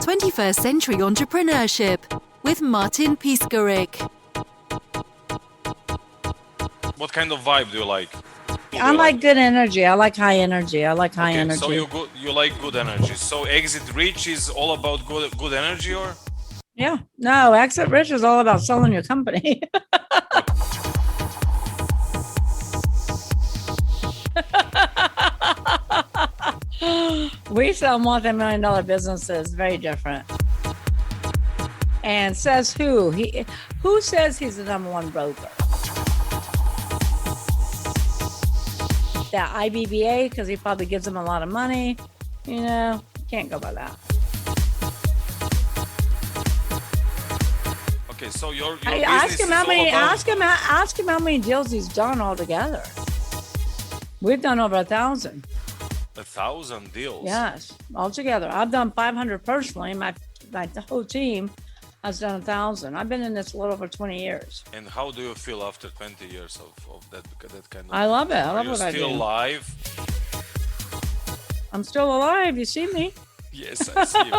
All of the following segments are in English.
21st Century Entrepreneurship with Martin Piskarik. What kind of vibe do you like? I like good energy. I like high energy. I like high energy. So you like good energy. So Exit Rich is all about good energy, or? Yeah. No, Exit Rich is all about selling your company. We sell multi-million-dollar businesses. Very different. And says who? Who says he's the number one broker? That IBBA, because he probably gives them a lot of money. You know, can't go by that. Okay, so your ask him how many deals he's done altogether. We've done over 1,000. 1,000 deals? Yes, altogether. I've done 500 personally. My whole team has done 1,000. I've been in this a little over 20 years. And how do you feel after 20 years of that kind of? I love it. I love what I do. Are you still alive? I'm still alive. You see me? Yes, I see you.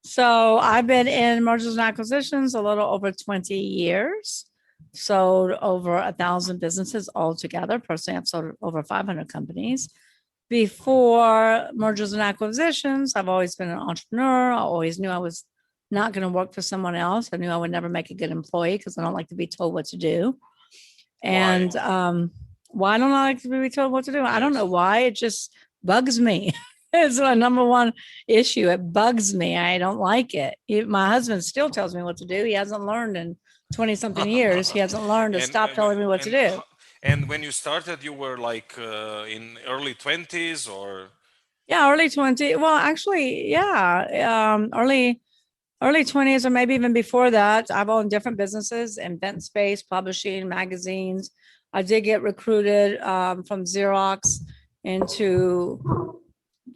So I've been in mergers and acquisitions a little over 20 years. Sold over 1,000 businesses altogether. Personally, I've sold over 500 companies. Before mergers and acquisitions, I've always been an entrepreneur. I always knew I was not going to work for someone else. I knew I would never make a good employee because I don't like to be told what to do. And why don't I like to be told what to do? I don't know why. It just bugs me. It's my number one issue. It bugs me. I don't like it. My husband still tells me what to do. He hasn't learned in 20-something years. He hasn't learned to stop telling me what to do. And when you started, you were like in early 20s or? Yeah, early 20s. Well, actually, yeah. Early 20s or maybe even before that. I've owned different businesses, event space, publishing, magazines. I did get recruited from Xerox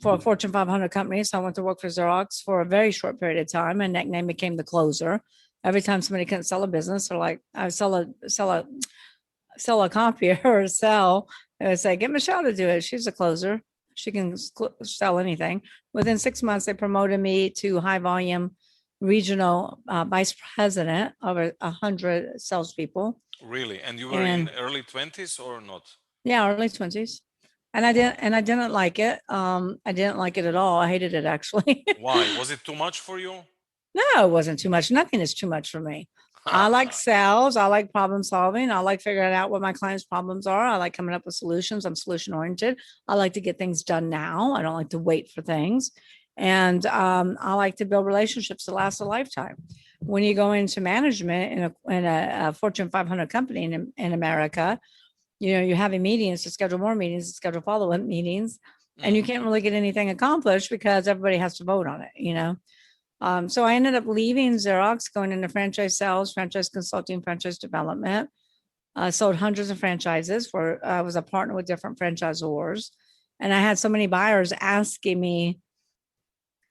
for a Fortune 500 company. So I went to work for Xerox for a very short period of time. And nickname became the closer. Every time somebody couldn't sell a business, or like I sell a copier or sell, I would say, get Michelle to do it. She's a closer. She can sell anything. Within 6 months, they promoted me to high volume regional vice president over 100 salespeople. Really? And you were in early 20s or not? Yeah, early 20s. And I didn't like it. I didn't like it at all. I hated it, actually. Why? Was it too much for you? No, it wasn't too much. Nothing is too much for me. I like sales. I like problem solving. I like figuring out what my clients' problems are. I like coming up with solutions. I'm solution oriented. I like to get things done now. I don't like to wait for things. And I like to build relationships that last a lifetime. When you go into management in a Fortune 500 company in America, you know, you're having meetings to schedule more meetings, to schedule follow-up meetings, and you can't really get anything accomplished because everybody has to vote on it, you know? So I ended up leaving Xerox, going into franchise sales, franchise consulting, franchise development. Sold hundreds of franchises I was a partner with different franchisors. And I had so many buyers asking me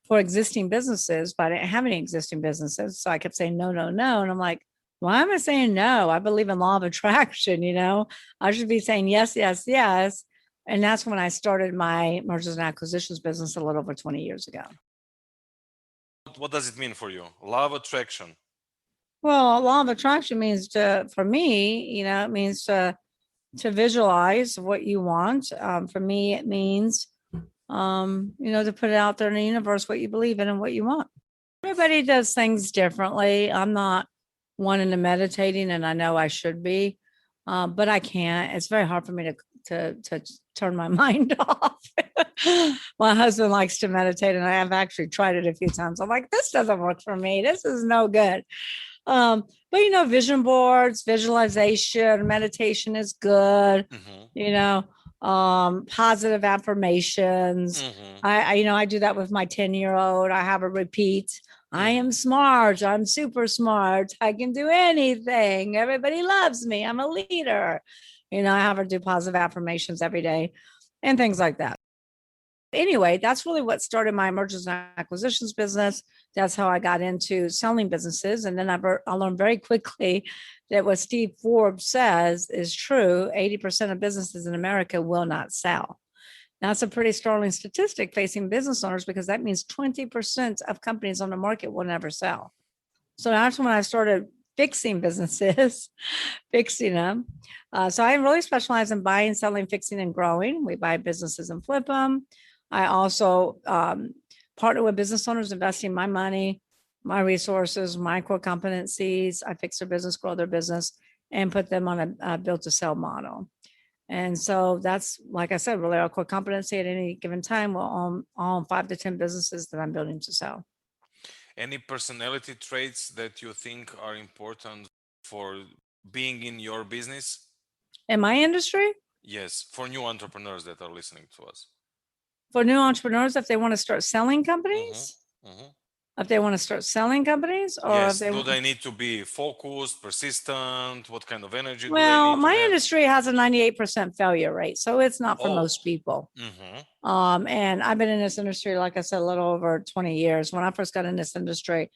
for existing businesses, but I didn't have any existing businesses. So I kept saying, no, no, no. And I'm like, why am I saying no? I believe in law of attraction, you know? I should be saying yes, yes, yes. And that's when I started my mergers and acquisitions business a little over 20 years ago. What does it mean for you? Law of attraction. Well, law of attraction means for me, you know, it means to visualize what you want. For me, it means, you know, to put it out there in the universe, what you believe in and what you want. Everybody does things differently. I'm not one into meditating, and I know I should be, but I can't. It's very hard for me to turn my mind off. My husband likes to meditate, and I have actually tried it a few times. I'm like, this doesn't work for me. This is no good. But you know, vision boards, visualization, meditation is good. You know, positive affirmations. I do that with my 10-year-old. I have her repeat, I am smart. I'm super smart. I can do anything. Everybody loves me. I'm a leader. You know, I have her do positive affirmations every day and things like that. Anyway, that's really what started my mergers and acquisitions business. That's how I got into selling businesses. And then I learned very quickly that what Steve Forbes says is true. 80% of businesses in America will not sell. That's a pretty startling statistic facing business owners, because that means 20% of companies on the market will never sell. So that's when I started fixing businesses, fixing them. So I really specialize in buying, selling, fixing, and growing. We buy businesses and flip them. I also partner with business owners, investing my money, my resources, my core competencies. I fix their business, grow their business, and put them on a build to sell model. And so that's, like I said, really our core competency. At any given time, we'll own 5 to 10 businesses that I'm building to sell. Any personality traits that you think are important for being in your business? In my industry? Yes, for new entrepreneurs that are listening to us. For new entrepreneurs, if they want to start selling companies? If they want to start selling companies, or Yes, if they do they need to be focused, persistent? What kind of energy do they well, need to my have? industry has a 98% failure rate, so it's not for most people. And I've been in this industry, like I said, a little over 20 years. When I first got in this industry,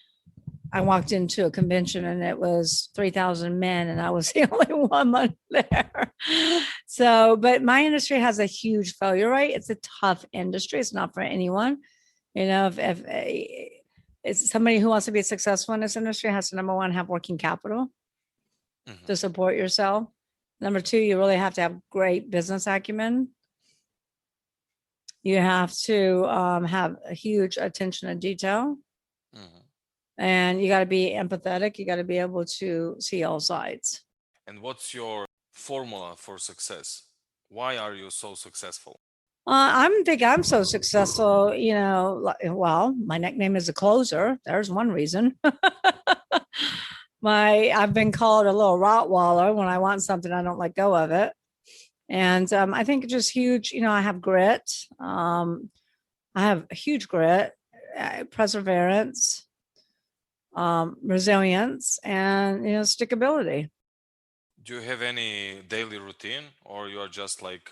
I walked into a convention and it was 3,000 men, and I was the only woman there. So, but my industry has a huge failure rate. It's a tough industry. It's not for anyone. You know, if it's somebody who wants to be successful in this industry, has to, number one, have working capital to support yourself. Number two, you really have to have great business acumen. You have to have a huge attention to detail. And you got to be empathetic. You got to be able to see all sides. And what's your formula for success? Why are you so successful? I'm so successful, you know, well, my nickname is a closer. There's one reason. I've been called a little Rottweiler. When I want something, I don't let go of it. And I think just huge, you know, I have grit. I have huge grit, perseverance, resilience, and, you know, stickability. Do you have any daily routine, or you are just like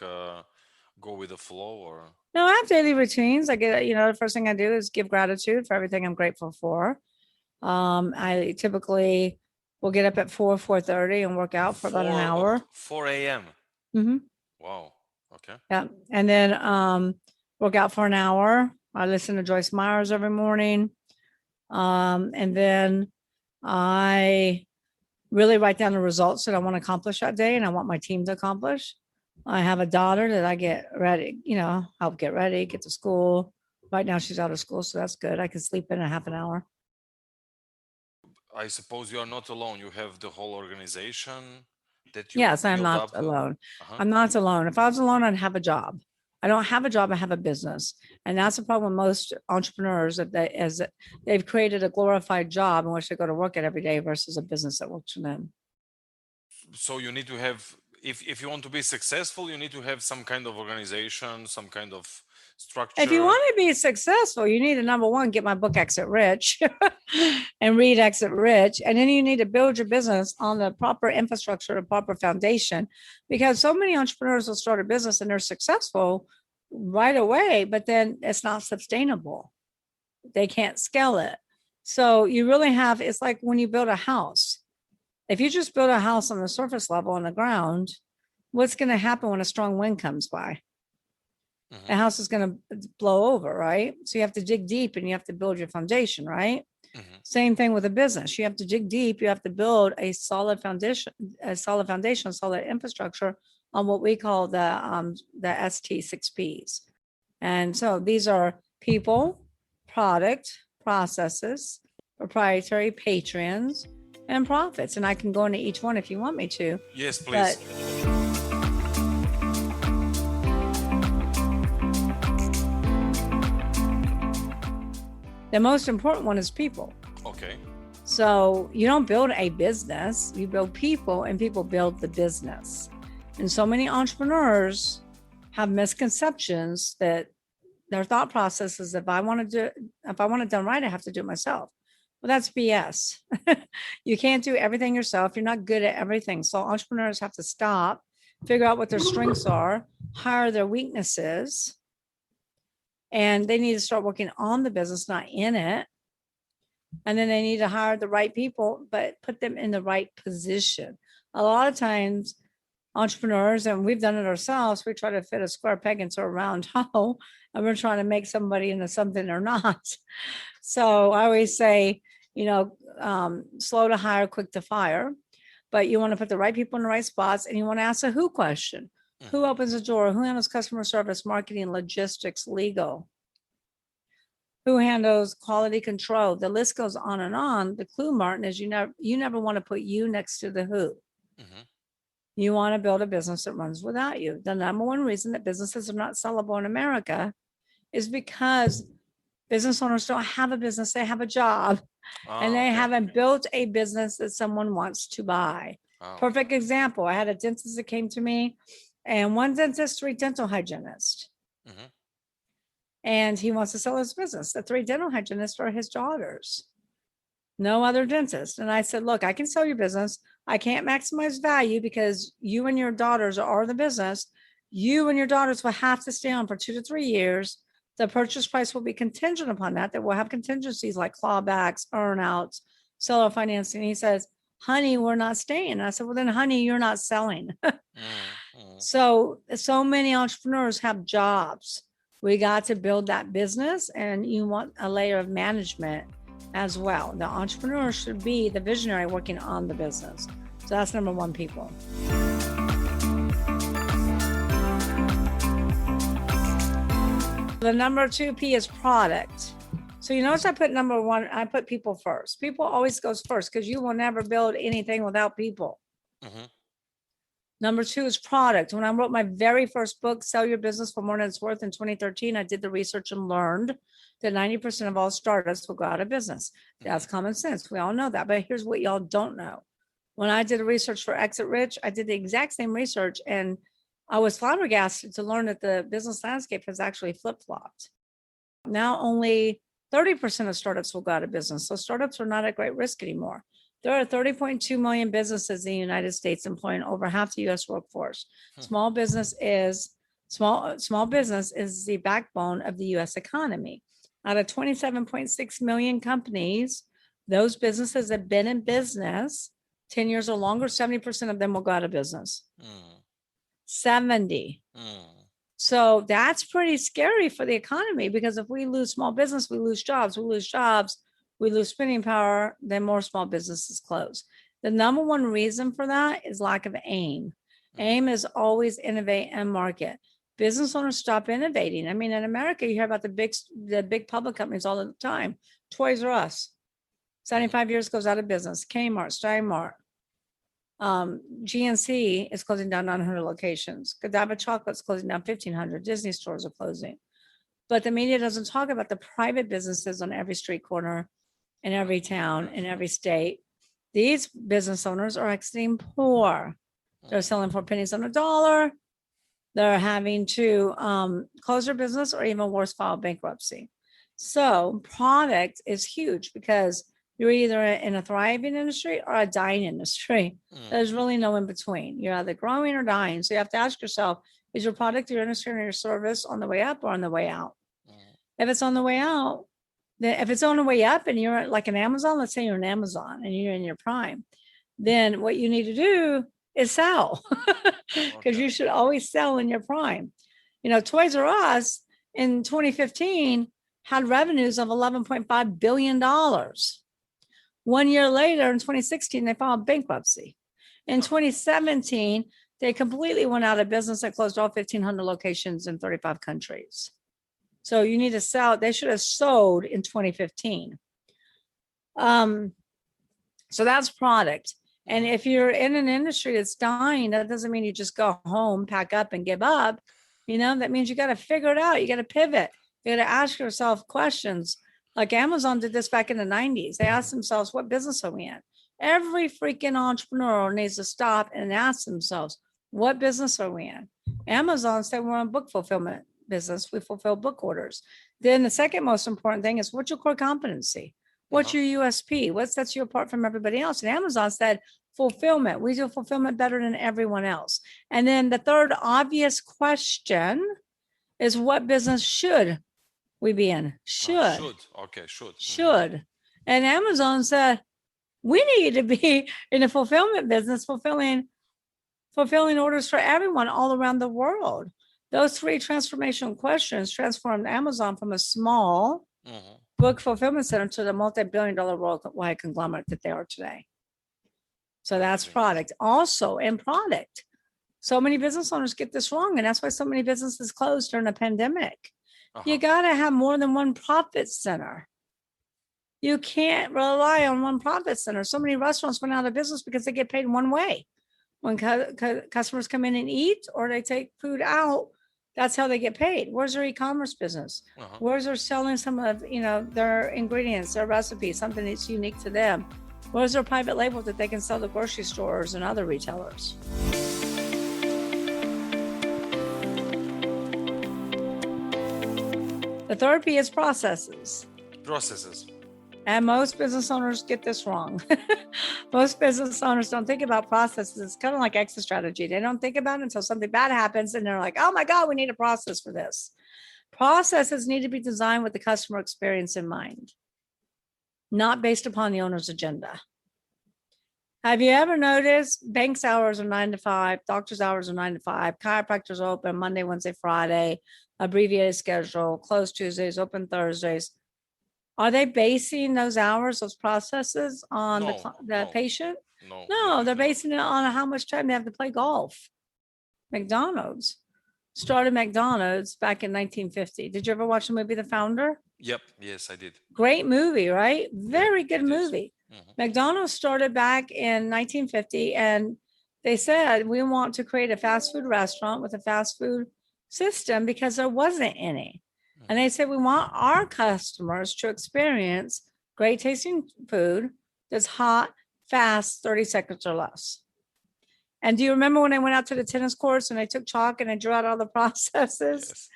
go with the flow? Or No, I have daily routines. I get, you know, the first thing I do is give gratitude for everything I'm grateful for. I typically will get up at 4:30 and work out for about an hour. 4 a.m. Wow. Okay. Yeah. And then work out for an hour. I listen to Joyce Myers every morning. And then I really write down the results that I want to accomplish that day and I want my team to accomplish. I have a daughter that I get ready, you know, help get ready, get to school. Right now she's out of school, so that's good. I can sleep in a half an hour. I suppose you are not alone. You have the whole organization that you Yes, I'm build not up. alone. I'm not alone. If I was alone, I'd have a job. I don't have a job. I have a business. And that's the problem with most entrepreneurs, that they've created a glorified job in which they go to work at every day versus a business that works for them. So you need to have, if you want to be successful, you need to have some kind of organization, some kind of structure. If you want to be successful, you need to, number one, get my book Exit Rich and read Exit Rich. And then you need to build your business on the proper infrastructure, the proper foundation, because so many entrepreneurs will start a business and they're successful right away, but then it's not sustainable. They can't scale it. So you really have, it's like when you build a house. If you just build a house on the surface level on the ground, what's going to happen when a strong wind comes by? The house is going to blow over, right? So you have to dig deep and you have to build your foundation, right? Same thing with a business. You have to dig deep. You have to build a solid foundation, solid infrastructure on what we call the ST6Ps. And so these are people, product, processes, proprietary, patrons, and profits. And I can go into each one if you want me to. Yes, please. The most important one is people. Okay. So you don't build a business, you build people, and people build the business. And so many entrepreneurs have misconceptions that their thought process is, if I want it done right, I have to do it myself. Well, that's BS. You can't do everything yourself. You're not good at everything. So entrepreneurs have to stop, figure out what their strengths are, hire their weaknesses, and they need to start working on the business, not in it. And then they need to hire the right people, but put them in the right position. A lot of times, entrepreneurs, and we've done it ourselves, we try to fit a square peg into a round hole, and we're trying to make somebody into something they're not. So I always say, slow to hire, quick to fire. But you want to put the right people in the right spots, and you want to ask a who question. Who opens the door? Who handles customer service, marketing, logistics, legal? Who handles quality control? The list goes on and on. The clue, Martin, is you never want to put you next to the who. You want to build a business that runs without you. The number one reason that businesses are not sellable in America is because business owners don't have a business, they have a job, and they haven't built a business that someone wants to buy. Perfect example. I had a dentist that came to me, and one dentist, 3 dental hygienists. And he wants to sell his business. The 3 dental hygienists are his daughters, no other dentist. And I said, look, I can sell your business. I can't maximize value because you and your daughters are the business. You and your daughters will have to stay on for 2 to 3 years. The purchase price will be contingent upon that. That will have contingencies like clawbacks, earnouts, seller financing. He says, honey, we're not staying. I said, well, then, honey, you're not selling. So many entrepreneurs have jobs. We got to build that business, and you want a layer of management as well. The entrepreneur should be the visionary working on the business. So that's number one, people. The number 2 P is product. So you notice I put number 1, I put people first. People always goes first because you will never build anything without people. Number 2 is product. When I wrote my very first book, Sell Your Business for More Than It's Worth, in 2013, I did the research and learned that 90% of all startups will go out of business. That's common sense. We all know that. But here's what y'all don't know. When I did the research for Exit Rich, I did the exact same research, and I was flabbergasted to learn that the business landscape has actually flip-flopped. Now only 30% of startups will go out of business. So startups are not at great risk anymore. There are 30.2 million businesses in the United States employing over half the U.S. workforce. Small business is the backbone of the U.S. economy. Out of 27.6 million companies, those businesses have been in business 10 years or longer. 70% of them will go out of business. 70. So that's pretty scary for the economy, because if we lose small business, we lose jobs. We lose spending power, then more small businesses close. The number one reason for that is lack of aim. Aim is always innovate and market. Business owners stop innovating. I mean, in America, you hear about the big public companies all the time. Toys R Us, 75 years goes out of business. Kmart, Steinmart, GNC is closing down 900 locations. Godiva Chocolate's closing down 1,500. Disney stores are closing. But the media doesn't talk about the private businesses on every street corner, in every town, in every state. These business owners are exiting poor. They're selling for pennies on the dollar. They're having to close their business, or even worse, file bankruptcy. So product is huge, because you're either in a thriving industry or a dying industry. There's really no in between. You're either growing or dying. So you have to ask yourself, is your product, your industry, or your service on the way up or on the way out? If it's on the way out, then if it's on the way up and you're like an Amazon, let's say you're an Amazon and you're in your prime, then what you need to do is sell, because you should always sell in your prime. Toys R Us in 2015 had revenues of $11.5 billion. 1 year later, in 2016, they filed bankruptcy. In 2017, they completely went out of business. They closed all 1,500 locations in 35 countries. So you need to sell. They should have sold in 2015. So that's product. And if you're in an industry that's dying, that doesn't mean you just go home, pack up, and give up. That means you got to figure it out. You got to pivot. You got to ask yourself questions. Like Amazon did this back in the 90s. They asked themselves, what business are we in? Every freaking entrepreneur needs to stop and ask themselves, what business are we in? Amazon said we're in book fulfillment business. We fulfill book orders. Then the second most important thing is, what's your core competency? What's your USP? What sets you apart from everybody else? And Amazon said fulfillment. We do fulfillment better than everyone else. And then the third obvious question is, what business should we be in? Should. Okay, should. Should. And Amazon said, we need to be in the fulfillment business, fulfilling orders for everyone all around the world. Those three transformational questions transformed Amazon from a small book fulfillment center to the multi-billion-dollar worldwide conglomerate that they are today. So that's product. Also in product, so many business owners get this wrong, and that's why so many businesses closed during the pandemic. You got to have more than one profit center. You can't rely on one profit center. So many restaurants went out of business because they get paid one way. When customers come in and eat or they take food out, that's how they get paid. Where's their e-commerce business? Where's their selling some of their ingredients, their recipes, something that's unique to them? Where's their private label that they can sell to grocery stores and other retailers? The third P is processes. And most business owners get this wrong. Most business owners don't think about processes. It's kind of like exit strategy. They don't think about it until something bad happens and they're like, oh my God, we need a process for this. Processes need to be designed with the customer experience in mind, not based upon the owner's agenda. Have you ever noticed banks' hours are 9 to 5, doctors' hours are 9 to 5, chiropractors are open Monday, Wednesday, Friday, abbreviated schedule, closed Tuesdays, open Thursdays? Are they basing those hours, those processes on the patient? No, they're basing it on how much time they have to play golf. McDonald's started McDonald's back in 1950. Did you ever watch the movie The Founder? Yep. Yes, I did. Great movie, right? Very good movie. McDonald's started back in 1950, and they said, we want to create a fast food restaurant with a fast food system because there wasn't any. And they said, we want our customers to experience great tasting food that's hot, fast, 30 seconds or less. And do you remember when I went out to the tennis courts and I took chalk and I drew out all the processes?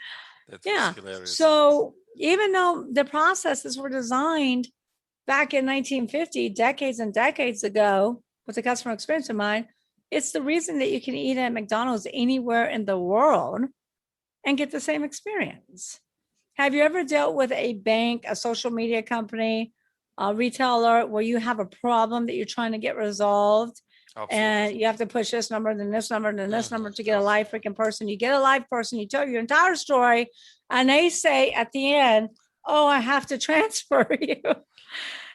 Yes, that was hilarious. So even though the processes were designed back in 1950, decades and decades ago, with the customer experience in mind, it's the reason that you can eat at McDonald's anywhere in the world and get the same experience. Have you ever dealt with a bank, a social media company, a retailer where you have a problem that you're trying to get resolved? Absolutely. And you have to push this number, then this number, then this number to get a live freaking person. You get a live person, you tell your entire story, and they say at the end, oh, I have to transfer you.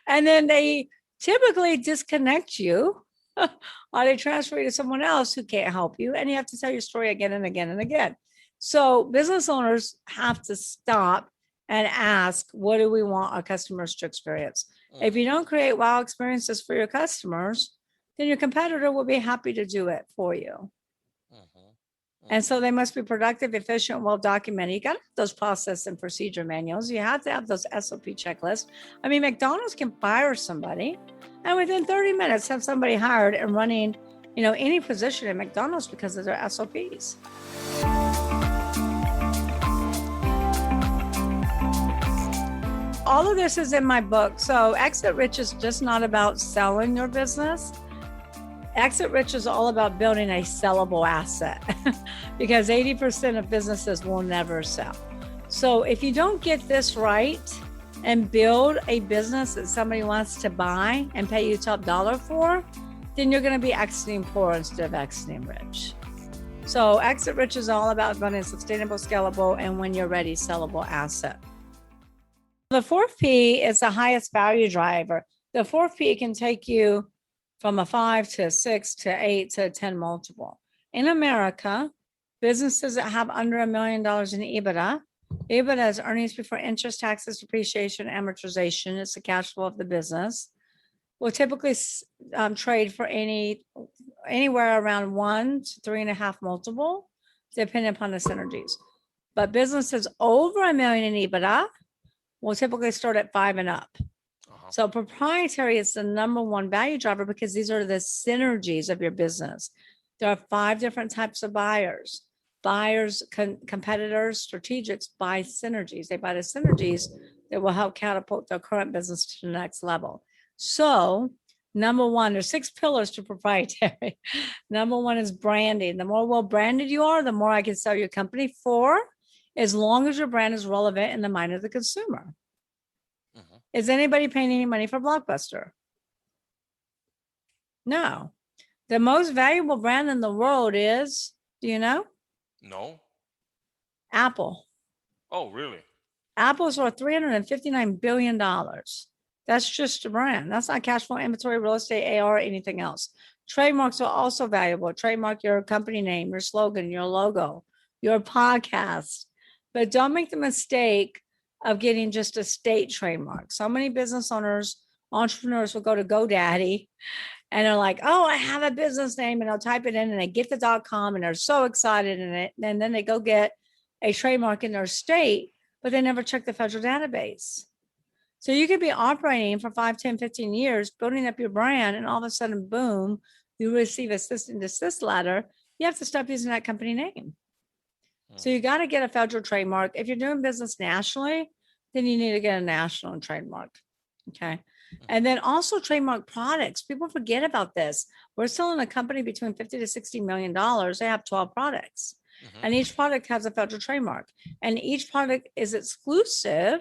And then they typically disconnect you or they transfer you to someone else who can't help you. And you have to tell your story again and again and again. So business owners have to stop and ask, what do we want our customers to experience? If you don't create wow experiences for your customers, then your competitor will be happy to do it for you. And so they must be productive, efficient, well documented. You got to have those process and procedure manuals. You have to have those SOP checklists. I mean, McDonald's can fire somebody and within 30 minutes have somebody hired and running, any position at McDonald's because of their SOPs. All of this is in my book. So Exit Rich is just not about selling your business. Exit Rich is all about building a sellable asset because 80% of businesses will never sell. So if you don't get this right and build a business that somebody wants to buy and pay you top dollar for, then you're going to be exiting poor instead of exiting rich. So Exit Rich is all about building a sustainable, scalable, and when you're ready, sellable asset. The fourth P is the highest value driver. The fourth P can take you from a 5 to 6 to 8 to 10 multiple. In America, businesses that have under $1 million in EBITDA is earnings before interest, taxes, depreciation, amortization. It's the cash flow of the business. Will typically trade for anywhere around 1 to 3.5 multiple, depending upon the synergies. But businesses over $1 million in EBITDA will typically start at 5 and up. So proprietary is the number one value driver because these are the synergies of your business. There are 5 different types of buyers. Buyers, competitors, strategics buy synergies. They buy the synergies that will help catapult their current business to the next level. So number one, there's 6 pillars to proprietary. Number one is branding. The more well-branded you are, the more I can sell your company for, as long as your brand is relevant in the mind of the consumer. Is anybody paying any money for Blockbuster? No. The most valuable brand in the world is, do you know? No. Apple. Oh, really? Apple's worth $359 billion. That's just a brand. That's not cash flow, inventory, real estate, AR, or anything else. Trademarks are also valuable. Trademark your company name, your slogan, your logo, your podcast. But don't make the mistake of getting just a state trademark. So many business owners, entrepreneurs will go to GoDaddy and they're like, oh, I have a business name, and they'll type it in and they get the .com and they're so excited in it. And then they go get a trademark in their state, but they never check the federal database. So you could be operating for 5, 10, 15 years, building up your brand, and all of a sudden, boom, you receive a cease and desist letter. You have to stop using that company name. So you got to get a federal trademark. If you're doing business nationally, then you need to get a national trademark. Okay. And then also trademark products. People forget about this. We're selling a company between 50 to $60 million. They have 12 products. And each product has a federal trademark. And each product is exclusive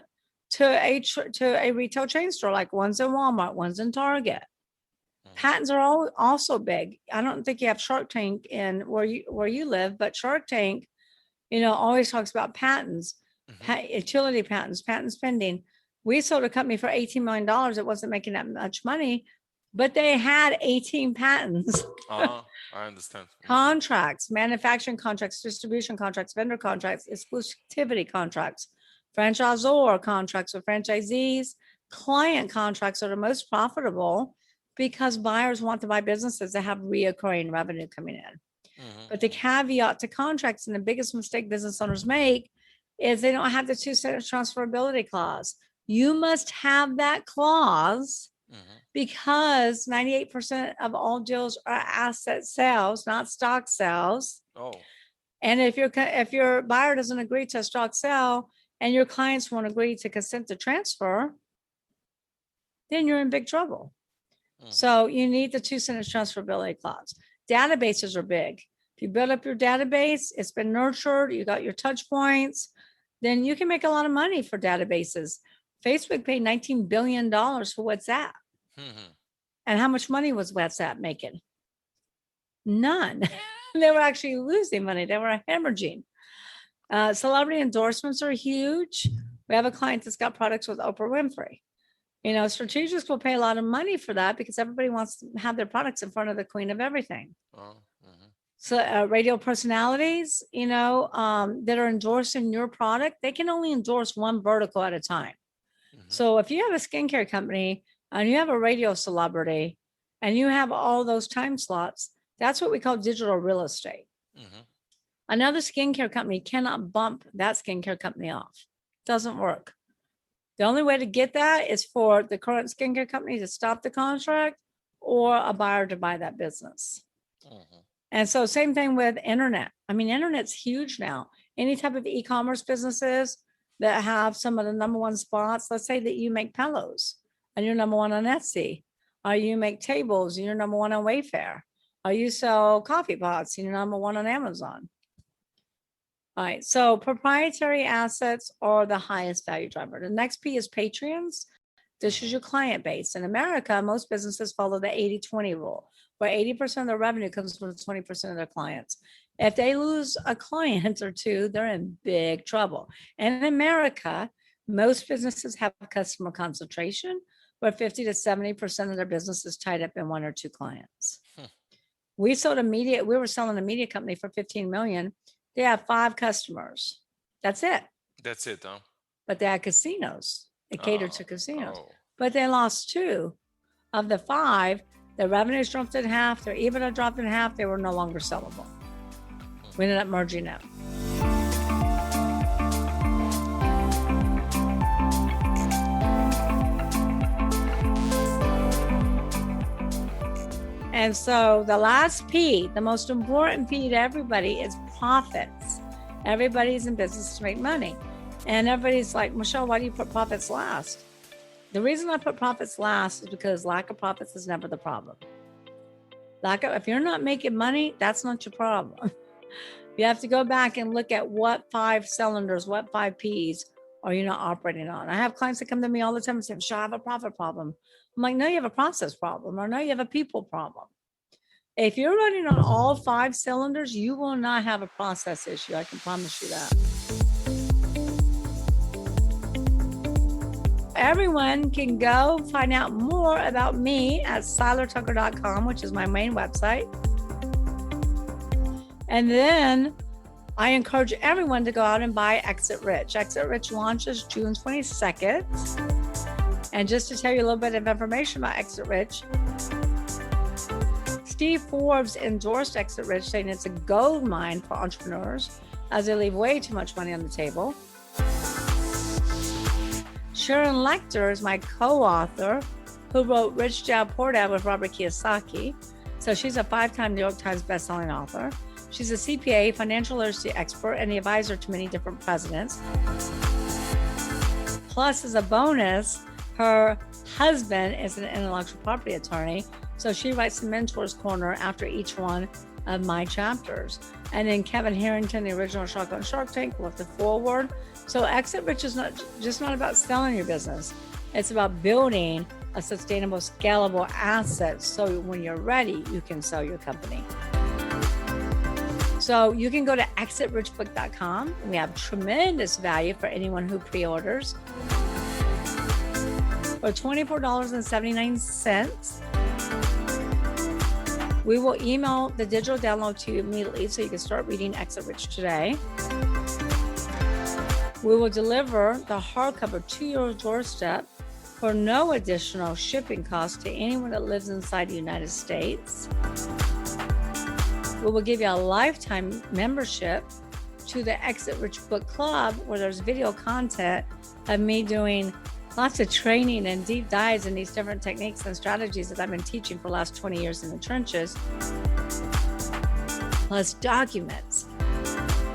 to a retail chain store, like one's in Walmart, one's in Target. Patents are also big. I don't think you have Shark Tank in where you live, but Shark Tank, always talks about patents, utility patents, patent spending. We sold a company for $18 million. It wasn't making that much money, but they had 18 patents. I understand. Contracts, manufacturing contracts, distribution contracts, vendor contracts, exclusivity contracts, franchisor contracts with franchisees. Client contracts are the most profitable because buyers want to buy businesses that have reoccurring revenue coming in. But the caveat to contracts, and the biggest mistake business owners make, is they don't have the two-step transferability clause. You must have that clause because 98% of all deals are asset sales, not stock sales. Oh. And if your buyer doesn't agree to a stock sale and your clients won't agree to consent to transfer, then you're in big trouble. So you need the two-sentence transferability clause. Databases are big. If you build up your database, it's been nurtured, you got your touch points, then you can make a lot of money for databases. Facebook paid $19 billion for WhatsApp. And how much money was WhatsApp making? None. They were actually losing money. They were hemorrhaging. Celebrity endorsements are huge. We have a client that's got products with Oprah Winfrey. Strategics will pay a lot of money for that because everybody wants to have their products in front of the queen of everything. So radio personalities, that are endorsing your product, they can only endorse one vertical at a time. So if you have a skincare company and you have a radio celebrity and you have all those time slots, that's what we call digital real estate. Another skincare company cannot bump that skincare company off. Doesn't work. The only way to get that is for the current skincare company to stop the contract or a buyer to buy that business. And so same thing with internet. I mean, internet's huge now. Any type of e-commerce businesses that have some of the number one spots, let's say that you make pillows and you're number one on Etsy, or you make tables and you're number one on Wayfair, or you sell coffee pots and you're number one on Amazon. All right, so proprietary assets are the highest value driver. The next P is Patreons. This is your client base. In America, most businesses follow the 80-20 rule, where 80% of their revenue comes from 20% of their clients. If they lose a client or two, they're in big trouble. And in America, most businesses have customer concentration, where 50 to 70% of their business is tied up in one or two clients. We were selling a media company for $15 million. They have 5 customers. That's it. That's it, huh? But they had casinos. They catered to casinos. But they lost 2 of the 5. Their revenues dropped in half. Their EBITDA dropped in half. They were no longer sellable. We ended up merging them. And so the last P, the most important P to everybody, is profits. Everybody's in business to make money. And everybody's like, Michelle, why do you put profits last? The reason I put profits last is because lack of profits is never the problem. If you're not making money, that's not your problem. You have to go back and look at what 5 cylinders, what 5 Ps are you not operating on? I have clients that come to me all the time and say, Michelle, I have a profit problem. I'm like, no, you have a process problem, or no, you have a people problem. If you're running on all 5 cylinders, you will not have a process issue. I can promise you that. Everyone can go find out more about me at seilertucker.com, which is my main website. And then I encourage everyone to go out and buy Exit Rich. Exit Rich launches June 22nd. And just to tell you a little bit of information about Exit Rich, Steve Forbes endorsed Exit Rich, saying it's a gold mine for entrepreneurs as they leave way too much money on the table. Sharon Lechter is my co-author who wrote Rich Dad Poor Dad with Robert Kiyosaki. So she's a 5-time New York Times bestselling author. She's a CPA, financial literacy expert, and the advisor to many different presidents. Plus, as a bonus, her husband is an intellectual property attorney. So she writes the Mentor's Corner after each one of my chapters. And then Kevin Harrington, the original Shark on Shark Tank, wrote the foreword. So Exit Rich is not about selling your business. It's about building a sustainable, scalable asset. So when you're ready, you can sell your company. So you can go to exitrichbook.com. We have tremendous value for anyone who pre-orders. For $24.79, we will email the digital download to you immediately so you can start reading Exit Rich today. We will deliver the hardcover to your doorstep for no additional shipping costs to anyone that lives inside the United States. We will give you a lifetime membership to the Exit Rich Book Club, where there's video content of me doing lots of training and deep dives in these different techniques and strategies that I've been teaching for the last 20 years in the trenches, plus documents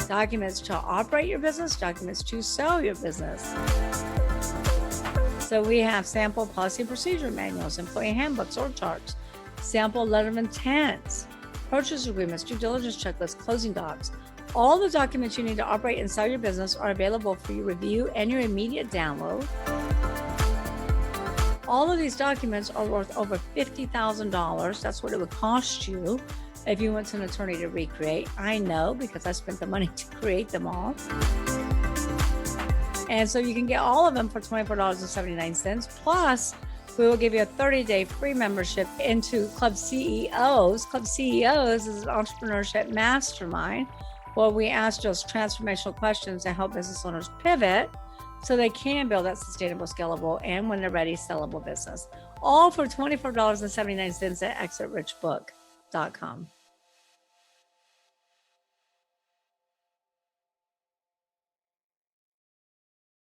to operate your business, documents to sell your business. So we have sample policy and procedure manuals, employee handbooks, org charts, sample letter of intent, purchase agreements, due diligence checklists, closing docs. All the documents you need to operate and sell your business are available for your review and your immediate download. All of these documents are worth over $50,000. That's what it would cost you if you went to an attorney to recreate. I know, because I spent the money to create them all. And so you can get all of them for $24.79. Plus, we will give you a 30-day free membership into Club CEOs. Club CEOs is an entrepreneurship mastermind where we ask those transformational questions to help business owners pivot so they can build that sustainable, scalable, and when they're ready, sellable business. All for $24.79 at exitrichbook.com.